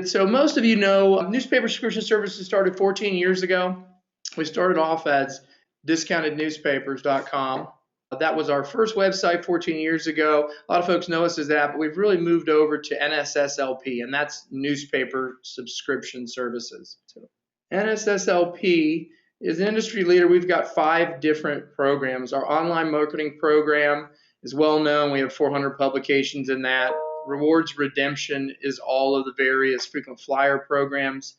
So most of you know newspaper subscription services started 14 years ago. We started off as discountednewspapers.com. That was our first website 14 years ago. A lot of folks know us as that, but we've really moved over to NSSLP, and that's newspaper subscription services. So NSSLP is an industry leader. We've got 5 different programs. Our online marketing program is well known. We have 400 publications in that. Rewards redemption is all of the various frequent flyer programs.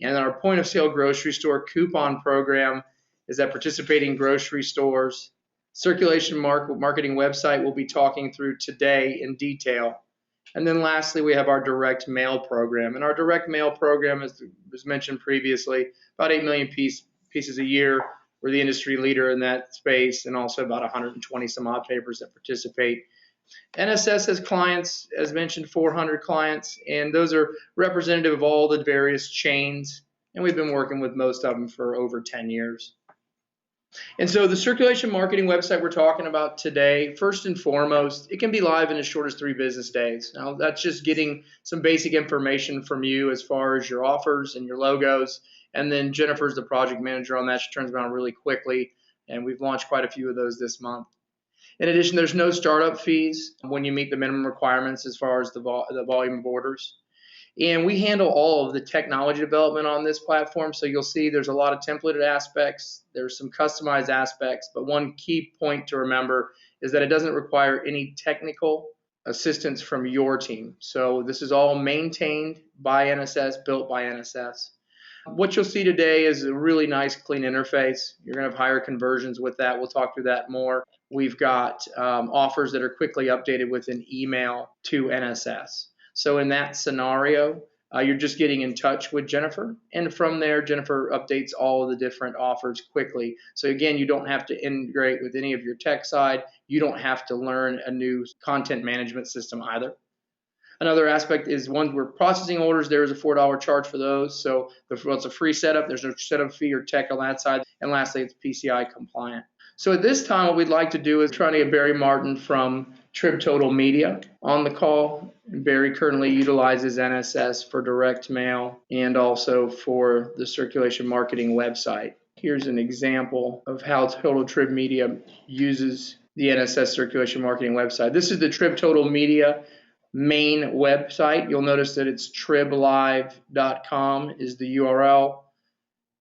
And our point of sale grocery store coupon program is at participating grocery stores. Circulation marketing website we'll be talking through today in detail. And then lastly, we have our direct mail program. And our direct mail program, as was mentioned previously, about 8 million pieces a year. We're the industry leader in that space, and also about 120 some odd papers that participate. NSS has clients, as mentioned, 400 clients, and those are representative of all the various chains, and we've been working with most of them for over 10 years. And so the circulation marketing website we're talking about today, first and foremost, it can be live in as short as 3 business days. Now, that's just getting some basic information from you as far as your offers and your logos, and then Jennifer's the project manager on that. She turns around really quickly, and we've launched quite a few of those this month. In addition, there's no startup fees when you meet the minimum requirements as far as the volume of orders. And we handle all of the technology development on this platform. So you'll see there's a lot of templated aspects. There's some customized aspects. But one key point to remember is that it doesn't require any technical assistance from your team. So this is all maintained by NSS, built by NSS. What you'll see today is a really nice, clean interface. You're going to have higher conversions with that. We'll talk through that more. We've got offers that are quickly updated with an email to NSS. So in that scenario, you're just getting in touch with Jennifer. And from there, Jennifer updates all of the different offers quickly. So again, you don't have to integrate with any of your tech side. You don't have to learn a new content management system either. Another aspect is once we're processing orders, there is a $4 charge for those. So it's a free setup. There's no setup fee or tech on that side. And lastly, it's PCI compliant. So at this time, what we'd like to do is try to get Barry Martin from Trib Total Media on the call. Barry currently utilizes NSS for direct mail and also for the circulation marketing website. Here's an example of how Total Trib Media uses the NSS circulation marketing website. This is the Trib Total Media main website. You'll notice that it's triblive.com is the URL.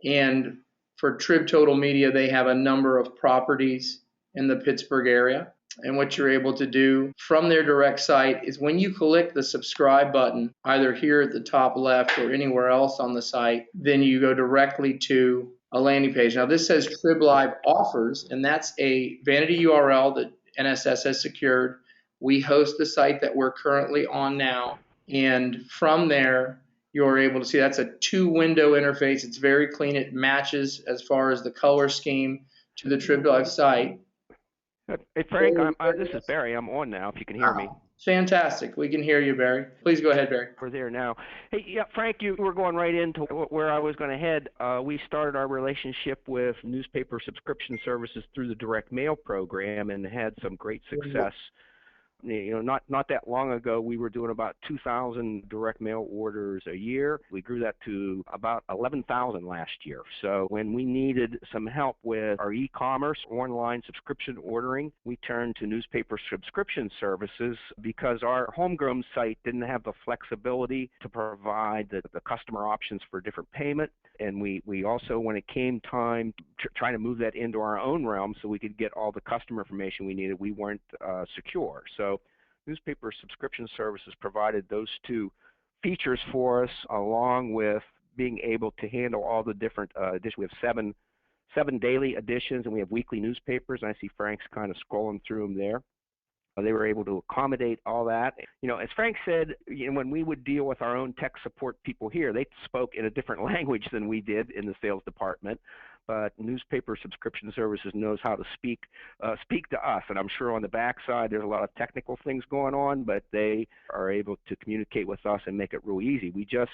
And for Trib Total Media, they have a number of properties in the Pittsburgh area. And what you're able to do from their direct site is when you click the subscribe button, either here at the top left or anywhere else on the site, then you go directly to a landing page. Now this says Trib Live Offers, and that's a vanity URL that NSS has secured. We host the site that we're currently on now, and from there, you're able to see that's a 2-window interface. It's very clean. It matches as far as the color scheme to the Trib Live site. Hey, Frank, this is Barry. I'm on now, if you can hear me. Fantastic. We can hear you, Barry. Please go ahead, Barry. We're there now. Hey, yeah, Frank, you were going right into where I was going to head. We started our relationship with newspaper subscription services through the direct mail program and had some great success. You know, not that long ago, we were doing about 2,000 direct mail orders a year. We grew that to about 11,000 last year. So when we needed some help with our e-commerce, online subscription ordering, we turned to newspaper subscription services because our homegrown site didn't have the flexibility to provide the customer options for different payment. And we also, when it came time trying to move that into our own realm so we could get all the customer information we needed, we weren't secure. So newspaper subscription services provided those 2 features for us, along with being able to handle all the different editions. We have seven daily editions, and we have weekly newspapers, and I see Frank's kind of scrolling through them there. They were able to accommodate all that. You know, as Frank said, when we would deal with our own tech support people here, they spoke in a different language than we did in the sales department. But newspaper subscription services knows how to speak to us. And I'm sure on the backside there's a lot of technical things going on, but they are able to communicate with us and make it real easy. We just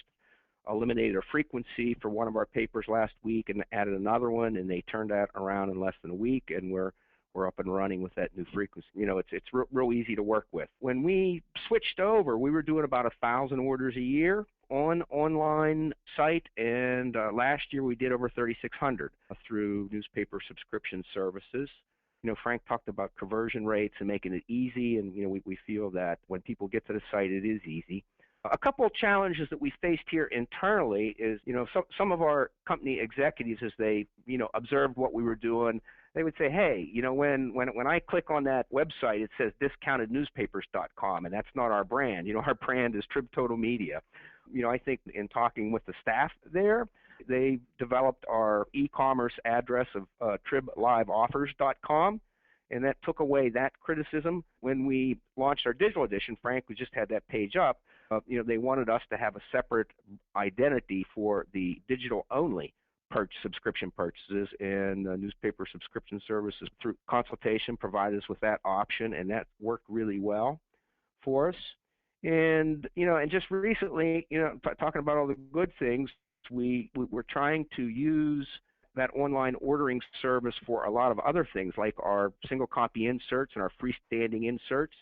eliminated a frequency for one of our papers last week and added another one, and they turned that around in less than a week, and we're we're up and running with that new frequency. It's real easy to work with. When we switched over, we were doing about 1,000 orders a year on online site, and last year we did over 3,600 through newspaper subscription services. Frank talked about conversion rates and making it easy, and we feel that when people get to the site, it is easy. A couple of challenges that we faced here internally is, some of our company executives, as they, observed what we were doing, they would say, hey, when I click on that website, it says discountednewspapers.com, and that's not our brand. Our brand is Trib Total Media. I think in talking with the staff there, they developed our e-commerce address of tribliveoffers.com, and that took away that criticism. When we launched our digital edition, Frank, we just had that page up. They wanted us to have a separate identity for the digital-only subscription purchases, and newspaper subscription services through consultation provided us with that option, and that worked really well for us. And and just recently, talking about all the good things, we're trying to use that online ordering service for a lot of other things, like our single copy inserts and our freestanding inserts.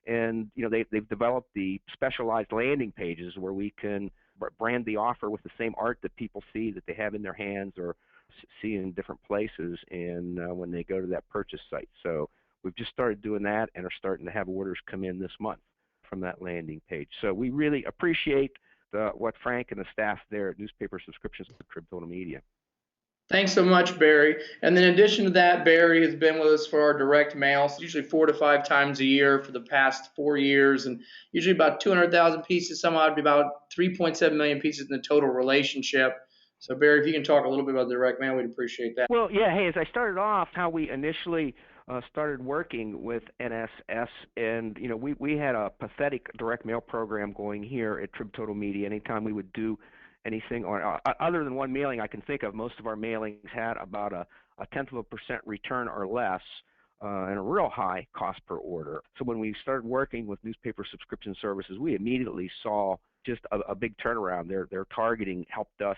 And they've developed the specialized landing pages where we can brand the offer with the same art that people see that they have in their hands or see in different places, and when they go to that purchase site. So we've just started doing that and are starting to have orders come in this month from that landing page. So we really appreciate what Frank and the staff there at Newspaper Subscriptions for Trib Total Media. Thanks so much, Barry. And in addition to that, Barry has been with us for our direct mail, so usually 4 to 5 times a year for the past 4 years, and usually about 200,000 pieces. Somehow it'd be about 3.7 million pieces in the total relationship. So, Barry, if you can talk a little bit about the direct mail, we'd appreciate that. Well, yeah. Hey, as I started off, how we initially started working with NSS, and we had a pathetic direct mail program going here at Trib Total Media. Anytime we would do anything on other than one mailing I can think of, most of our mailings had about a 0.1% return or less, and a real high cost per order. So when we started working with newspaper subscription services, we immediately saw just a big turnaround. Their targeting helped us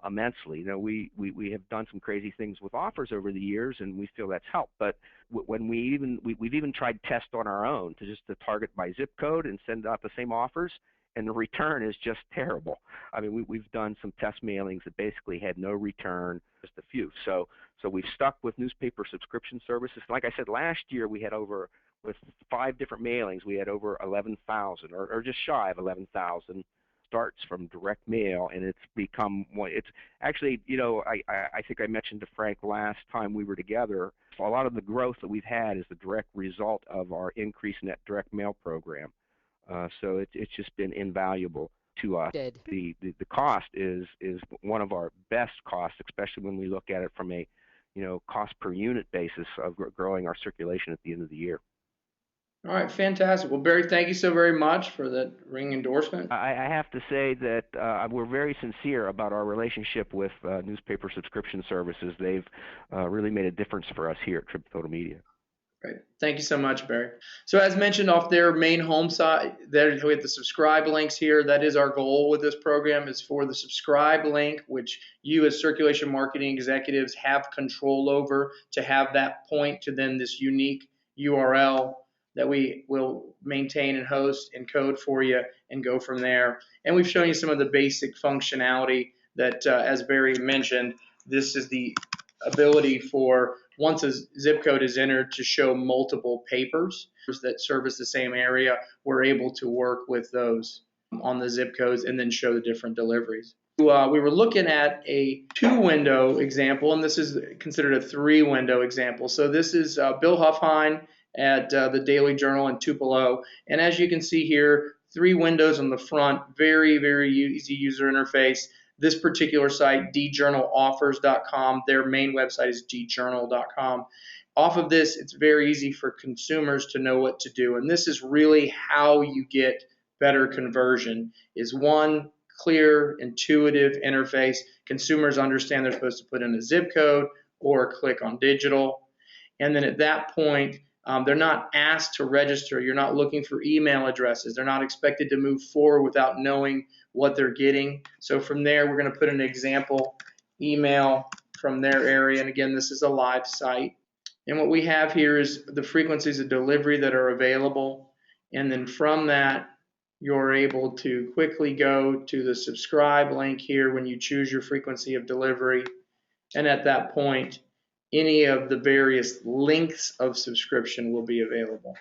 immensely. We have done some crazy things with offers over the years, and we feel that's helped. But when we've even tried tests on our own to target by zip code and send out the same offers, and the return is just terrible. I mean, we've done some test mailings that basically had no return, just a few. So we've stuck with newspaper subscription services. Like I said, last year we had with 5 different mailings, we had over 11,000 or just shy of 11,000 starts from direct mail, and it's become one. It's actually, I think I mentioned to Frank last time we were together, a lot of the growth that we've had is the direct result of our increase in that direct mail program. So it's just been invaluable to us. The cost is one of our best costs, especially when we look at it from a cost per unit basis of growing our circulation at the end of the year. All right, fantastic. Well, Barry, thank you so very much for that ring endorsement. I have to say that we're very sincere about our relationship with newspaper subscription services. They've really made a difference for us here at Trib Total Media. Great. Thank you so much, Barry. So as mentioned off their main home site, there we have the subscribe links here. That is our goal with this program, is for the subscribe link, which you as circulation marketing executives have control over, to have that point to then this unique URL that we will maintain and host and code for you and go from there. And we've shown you some of the basic functionality that, as Barry mentioned, this is the ability for, once a zip code is entered, to show multiple papers that service the same area. We're able to work with those on the zip codes and then show the different deliveries. We were looking at a 2-window example, and this is considered a 3-window example. So this is Bill Huffine at the Daily Journal in Tupelo. And as you can see here, 3 windows on the front, very, very easy user interface. This particular site, djournaloffers.com, their main website is djournal.com. Off of this, it's very easy for consumers to know what to do. And this is really how you get better conversion, is one clear, intuitive interface. Consumers understand they're supposed to put in a zip code or click on digital. And then at that point, they're not asked to register. You're not looking for email addresses. They're not expected to move forward without knowing what they're getting. So from there, we're going to put an example email from their area. And again, this is a live site. And what we have here is the frequencies of delivery that are available. And then from that, you're able to quickly go to the subscribe link here when you choose your frequency of delivery. And at that point, any of the various lengths of subscription will be available.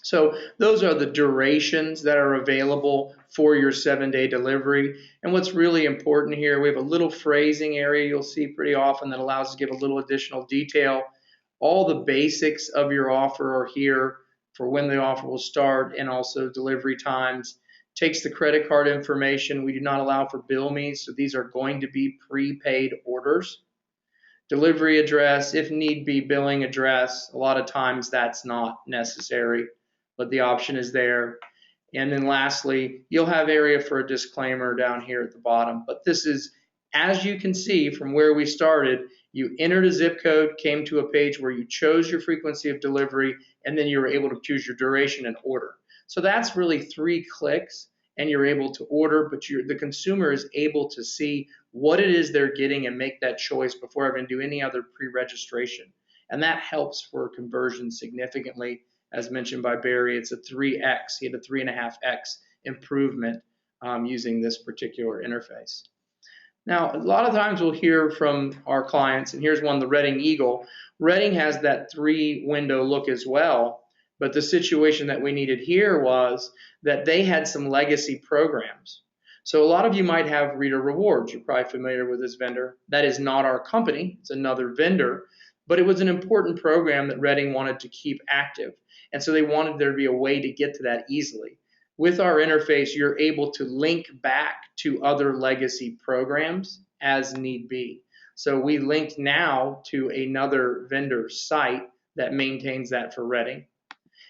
So those are the durations that are available for your 7-day delivery. And what's really important here, we have a little phrasing area you'll see pretty often that allows us to give a little additional detail. All the basics of your offer are here for when the offer will start and also delivery times. Takes the credit card information. We do not allow for bill me, so these are going to be prepaid orders. Delivery address, if need be, billing address. A lot of times that's not necessary, but the option is there. And then lastly, you'll have area for a disclaimer down here at the bottom. But this is, as you can see from where we started, you entered a zip code, came to a page where you chose your frequency of delivery, and then you were able to choose your duration and order. So that's really 3 clicks, and you're able to order, but the consumer is able to see what it is they're getting and make that choice before having to do any other pre-registration. And that helps for conversion significantly. As mentioned by Barry, it's a 3x. He had a 3.5x improvement using this particular interface. Now, a lot of times we'll hear from our clients, and here's one, the Reading Eagle. Reading has that 3-window look as well, but the situation that we needed here was that they had some legacy programs. So a lot of you might have Reader Rewards. You're probably familiar with this vendor. That is not our company. It's another vendor, but it was an important program that Reading wanted to keep active. And so they wanted there to be a way to get to that easily. With our interface, you're able to link back to other legacy programs as need be. So we linked now to another vendor site that maintains that for Reading.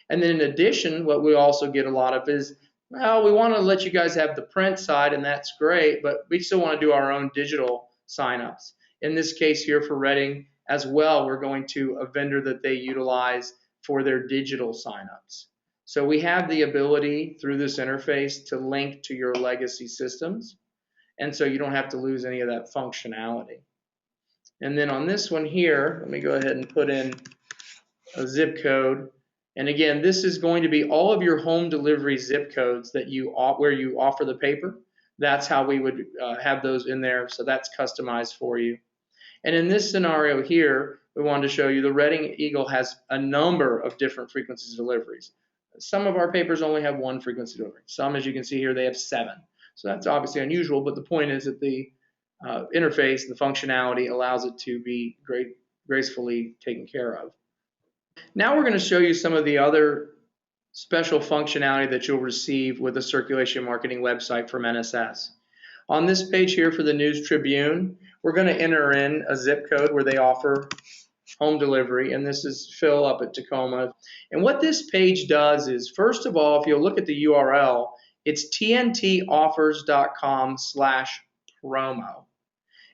And then in addition, what we also get a lot of is, well, we want to let you guys have the print side, and that's great, but we still want to do our own digital signups. In this case here for Reading as well, we're going to a vendor that they utilize for their digital signups. So we have the ability through this interface to link to your legacy systems, and so you don't have to lose any of that functionality. And then on this one here, let me go ahead and put in a zip code. And again, this is going to be all of your home delivery zip codes that where you offer the paper. That's how we would have those in there. So that's customized for you. And in this scenario here, we wanted to show you the Reading Eagle has a number of different frequencies of deliveries. Some of our papers only have 1 frequency delivery. Some, as you can see here, they have 7. So that's obviously unusual, but the point is that the interface, the functionality allows it to be gracefully taken care of. Now we're going to show you some of the other special functionality that you'll receive with the circulation marketing website from NSS. On this page here for the News Tribune, we're going to enter in a zip code where they offer home delivery, and this is Phil up at Tacoma. And what this page does is, first of all, if you'll look at the URL, it's tntoffers.com/promo.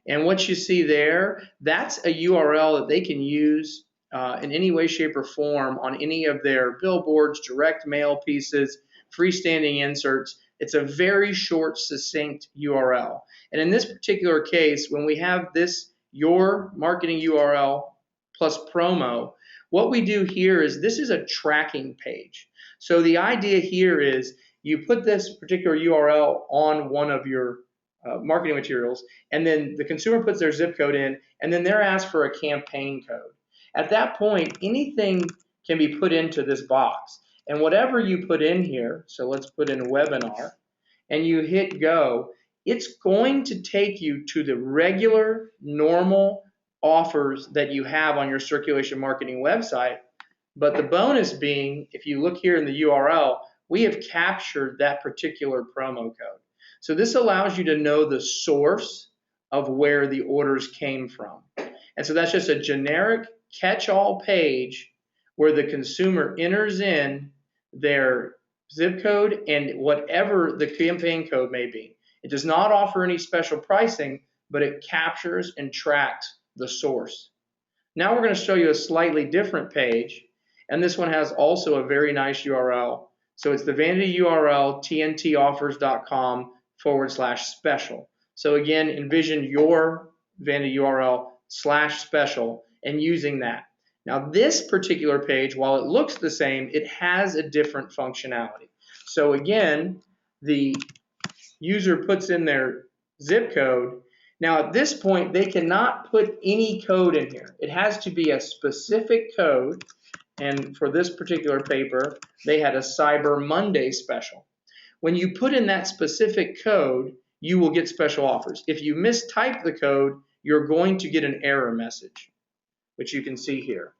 And what you see there, that's a URL that they can use in any way, shape, or form on any of their billboards, direct mail pieces, freestanding inserts. It's a very short, succinct URL. And in this particular case, when we have this, your marketing URL plus promo, what we do here is this is a tracking page. So the idea here is you put this particular URL on one of your marketing materials, and then the consumer puts their zip code in, and then they're asked for a campaign code. At that point, anything can be put into this box. And whatever you put in here, so let's put in webinar, and you hit go, it's going to take you to the regular, normal offers that you have on your circulation marketing website. But the bonus being, if you look here in the URL, we have captured that particular promo code. So this allows you to know the source of where the orders came from. And so that's just a generic catch-all page where the consumer enters in their zip code and whatever the campaign code may be. It does not offer any special pricing, but it captures and tracks the source. Now we're going to show you a slightly different page, and this one has also a very nice URL. So it's the vanity URL, tntoffers.com/special. So again, envision your vanity URL /special, and using that. Now this particular page, while it looks the same, it has a different functionality. So again, the user puts in their zip code. Now at this point, they cannot put any code in here. It has to be a specific code. And for this particular paper, they had a Cyber Monday special. When you put in that specific code, you will get special offers. If you mistype the code, you're going to get an error message, which you can see here.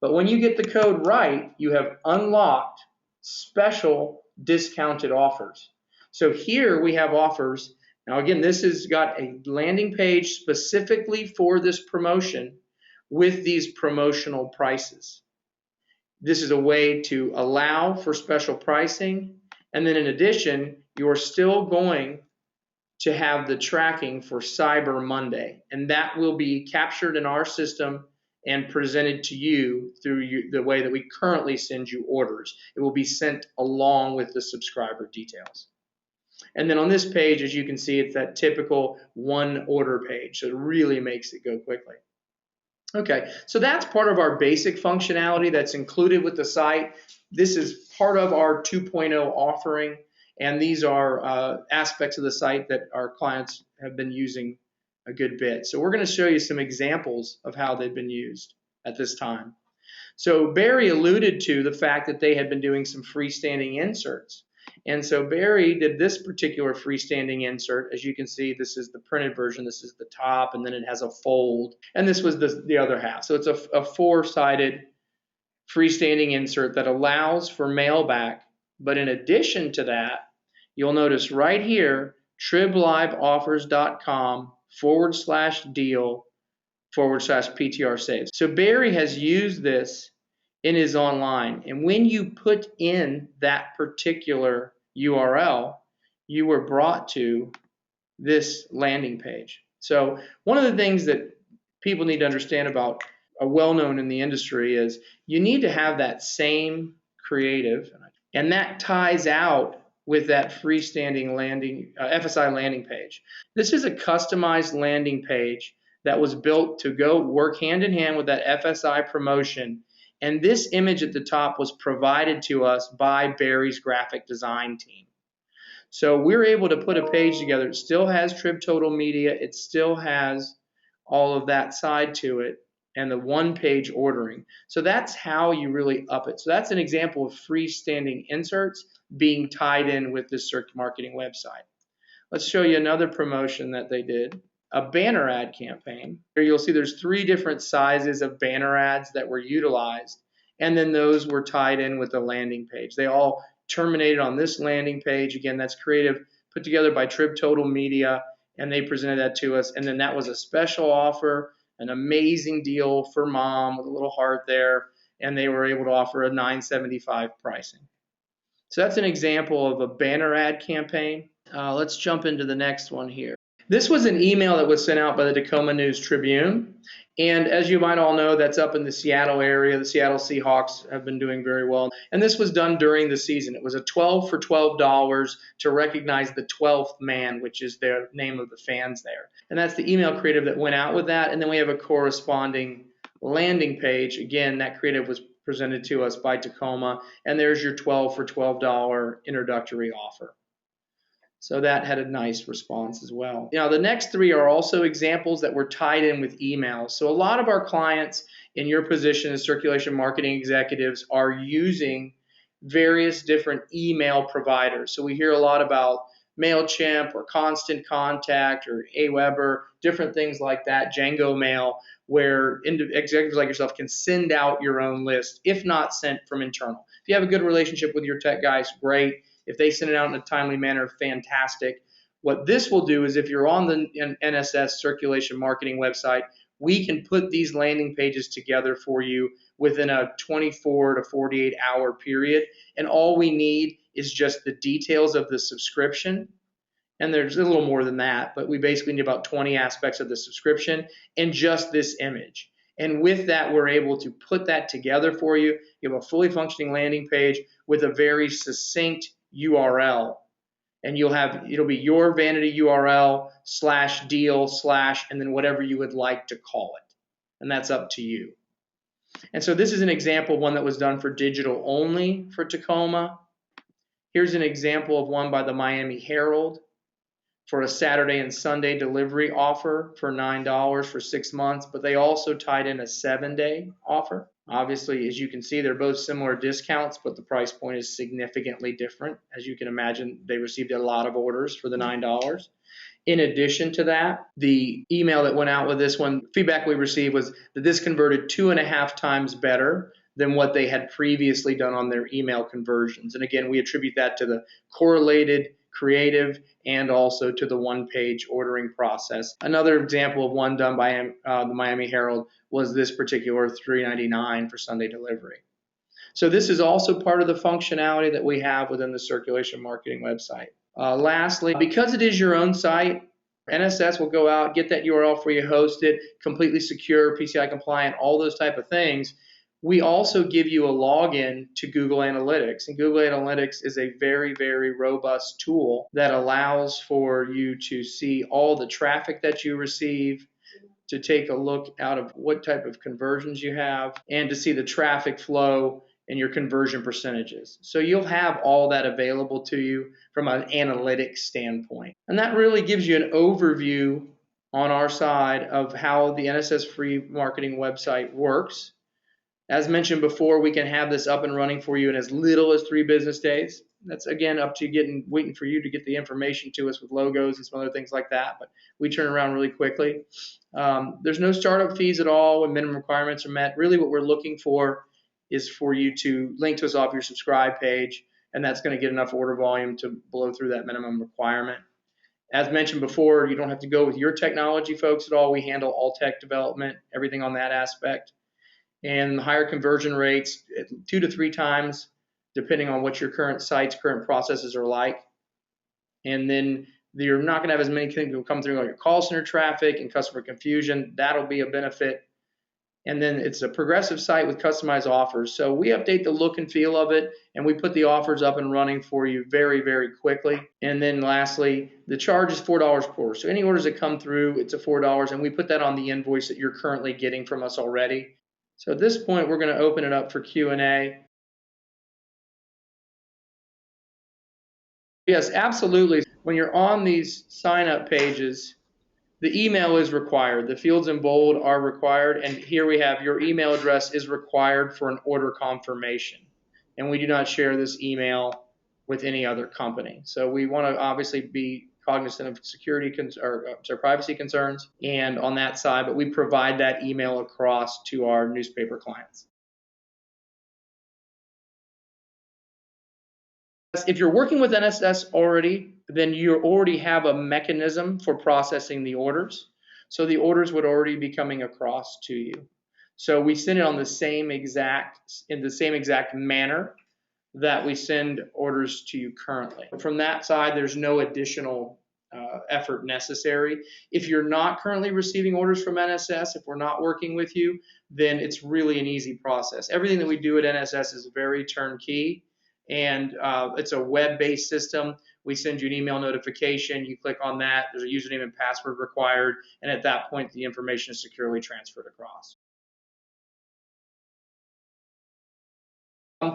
But when you get the code right, you have unlocked special discounted offers. So here we have offers. Now again, this has got a landing page specifically for this promotion with these promotional prices. This is a way to allow for special pricing. And then in addition, you're still going to have the tracking for Cyber Monday. And that will be captured in our system and presented to you through the way that we currently send you orders. It will be sent along with the subscriber details. And then on this page, as you can see, it's that typical one order page. So it really makes it go quickly. Okay, so that's part of our basic functionality that's included with the site. This is part of our 2.0 offering, and these are aspects of the site that our clients have been using a good bit. So we're going to show you some examples of how they've been used at this time. So Barry alluded to the fact that they had been doing some freestanding inserts. And so Barry did this particular freestanding insert. As you can see, this is the printed version. This is the top, and then it has a fold. And this was the other half. So it's a four-sided freestanding insert that allows for mailback. But in addition to that, you'll notice right here, tribliveoffers.com/deal/PTR saves. So Barry has used this in his online, and when you put in that particular URL, you were brought to this landing page. So one of the things that people need to understand about a well-known in the industry is you need to have that same creative, and that ties out with that freestanding landing FSI landing page. This is a customized landing page that was built to go work hand in hand with that FSI promotion. And this image at the top was provided to us by Barry's graphic design team. So we're able to put a page together. It still has Trib Total Media. It still has all of that side to it and the one-page ordering. So that's how you really up it. So that's an example of freestanding inserts being tied in with the Circ marketing website. Let's show you another promotion that they did. A banner ad campaign. Here you'll see there's 3 different sizes of banner ads that were utilized, and then those were tied in with the landing page. They all terminated on this landing page. Again, that's creative put together by Trib Total Media, and they presented that to us. And then that was a special offer, an amazing deal for mom with a little heart there, and they were able to offer a $9.75 pricing. So that's an example of a banner ad campaign. Let's jump into the next one here. This was an email that was sent out by the Tacoma News Tribune, and as you might all know, that's up in the Seattle area. The Seattle Seahawks have been doing very well, and this was done during the season. It was a 12 for $12 to recognize the 12th man, which is the name of the fans there. And that's the email creative that went out with that, and then we have a corresponding landing page. Again, that creative was presented to us by Tacoma, and there's your 12 for $12 introductory offer. So that had a nice response as well. Now, the next 3 are also examples that were tied in with emails. So a lot of our clients in your position as circulation marketing executives are using various different email providers. So we hear a lot about MailChimp or Constant Contact or Aweber, different things like that, Django Mail, where executives like yourself can send out your own list, if not sent from internal. If you have a good relationship with your tech guys, great. If they send it out in a timely manner, fantastic. What this will do is if you're on the NSS circulation marketing website, we can put these landing pages together for you within a 24 to 48 hour period. And all we need is just the details of the subscription. And there's a little more than that, but we basically need about 20 aspects of the subscription and just this image. And with that, we're able to put that together for you. You have a fully functioning landing page with a very succinct URL, and it'll be your vanity URL /deal/ and then whatever you would like to call it. and that's up to you. And so this is an example of one that was done for digital only for Tacoma. Here's an example of one by the Miami Herald for a Saturday and Sunday delivery offer for $9 for 6 months, but they also tied in a 7-day offer. Obviously, as you can see, they're both similar discounts, but the price point is significantly different. As you can imagine, they received a lot of orders for the $9. In addition to that, the email that went out with this one, feedback we received was that this converted 2.5 times better than what they had previously done on their email conversions. And again, we attribute that to the correlated creative and also to the one-page ordering process. Another example of one done by the Miami Herald was this particular $3.99 for Sunday delivery. So this is also part of the functionality that we have within the circulation marketing website. Lastly, because it is your own site, NSS will go out, get that URL for you, host it, completely secure, PCI compliant, all those type of things. We also give you a login to Google Analytics, and Google Analytics is a very, very robust tool that allows for you to see all the traffic that you receive, to take a look out of what type of conversions you have, and to see the traffic flow and your conversion percentages. So you'll have all that available to you from an analytics standpoint. And that really gives you an overview on our side of how the NSS free marketing website works. As mentioned before, we can have this up and running for you in as little as 3 business days. That's again up to waiting for you to get the information to us with logos and some other things like that, but we turn around really quickly. There's no startup fees at all when minimum requirements are met. Really what we're looking for is for you to link to us off your subscribe page, and that's going to get enough order volume to blow through that minimum requirement. As mentioned before, you don't have to go with your technology folks at all. We handle all tech development, everything on that aspect. And higher conversion rates, 2 to 3 times, depending on what your current site's current processes are like. And then you're not going to have as many things that come through like your call center traffic and customer confusion. That'll be a benefit. And then it's a progressive site with customized offers. So we update the look and feel of it, and we put the offers up and running for you very, very quickly. And then lastly, the charge is $4 per order. So any orders that come through, it's a $4, and we put that on the invoice that you're currently getting from us already. So at this point, we're going to open it up for Q&A. Yes, absolutely. When you're on these sign-up pages, the email is required. The fields in bold are required, and here we have your email address is required for an order confirmation. And we do not share this email with any other company. So we want to obviously be cognizant of security or privacy concerns and on that side, but we provide that email across to our newspaper clients. If you're working with NSS already, then you already have a mechanism for processing the orders. So the orders would already be coming across to you. So we send it on the same exact manner that we send orders to you currently. From that side, there's no additional effort necessary. If you're not currently receiving orders from NSS, if we're not working with you, then it's really an easy process. Everything that we do at NSS is very turnkey, and it's a web-based system. We send you an email notification. You click on that. There's a username and password required, and at that point, the information is securely transferred across.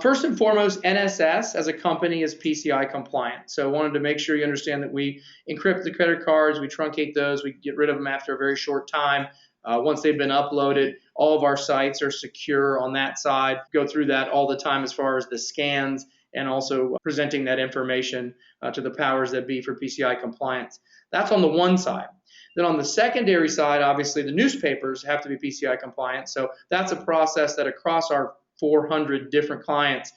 First and foremost, NSS as a company is PCI compliant. So I wanted to make sure you understand that we encrypt the credit cards, we truncate those, we get rid of them after a very short time. Once they've been uploaded, all of our sites are secure on that side. Go through that all the time as far as the scans and also presenting that information to the powers that be for PCI compliance. That's on the one side. Then on the secondary side, obviously the newspapers have to be PCI compliant. So that's a process that across our 400 different clients,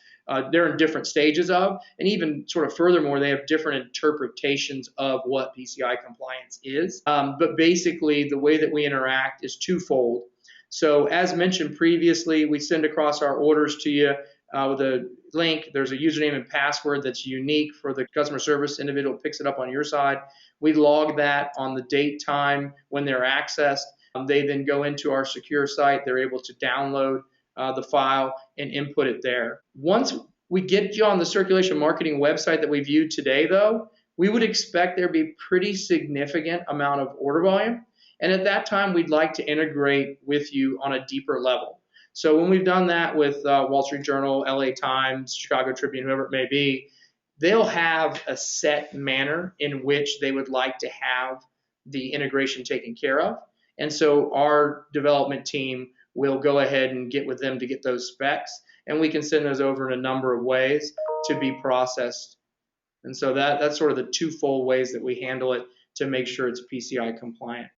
they're in different stages of, and even sort of furthermore, they have different interpretations of what PCI compliance is. But basically, the way that we interact is twofold. So as mentioned previously, we send across our orders to you with a link. There's a username and password that's unique for the customer service individual who picks it up on your side. We log that on the date, time, when they're accessed. They then go into our secure site. They're able to download the file and input it there. Once we get you on the circulation marketing website that we viewed today, though, we would expect there be pretty significant amount of order volume. And at that time, we'd like to integrate with you on a deeper level. So when we've done that with Wall Street Journal, LA Times, Chicago Tribune, whoever it may be, they'll have a set manner in which they would like to have the integration taken care of. And so our development team will go ahead and get with them to get those specs, and we can send those over in a number of ways to be processed. And so that's sort of the twofold ways that we handle it to make sure it's PCI compliant.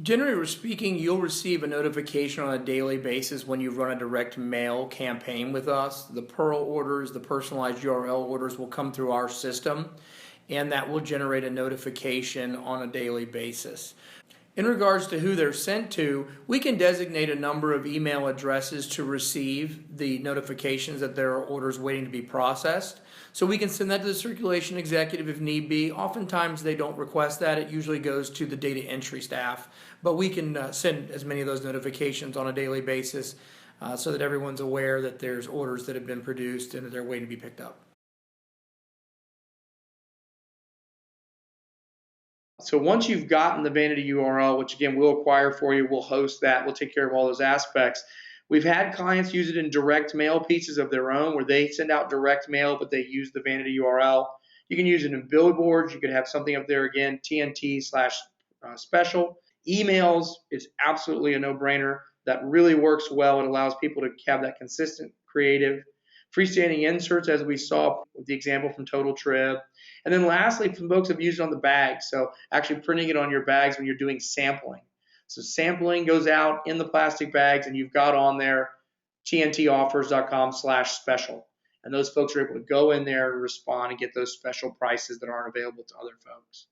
Generally speaking, you'll receive a notification on a daily basis when you run a direct mail campaign with us. The Pearl orders, the personalized URL orders will come through our system, and that will generate a notification on a daily basis. In regards to who they're sent to, we can designate a number of email addresses to receive the notifications that there are orders waiting to be processed. So we can send that to the circulation executive if need be. Oftentimes they don't request that. It usually goes to the data entry staff. But we can send as many of those notifications on a daily basis so that everyone's aware that there's orders that have been produced and that they're waiting to be picked up. So once you've gotten the vanity URL, which again we'll acquire for you, we'll host that, we'll take care of all those aspects. We've had clients use it in direct mail pieces of their own where they send out direct mail, but they use the vanity URL. You can use it in billboards. You could have something up there again, TNT/special. Emails is absolutely a no-brainer. That really works well. It allows people to have that consistent, creative. Freestanding inserts, as we saw with the example from Total Trib. And then lastly, some folks have used it on the bags. So actually printing it on your bags when you're doing sampling. So sampling goes out in the plastic bags, and you've got on there tntoffers.com/special. And those folks are able to go in there and respond and get those special prices that aren't available to other folks.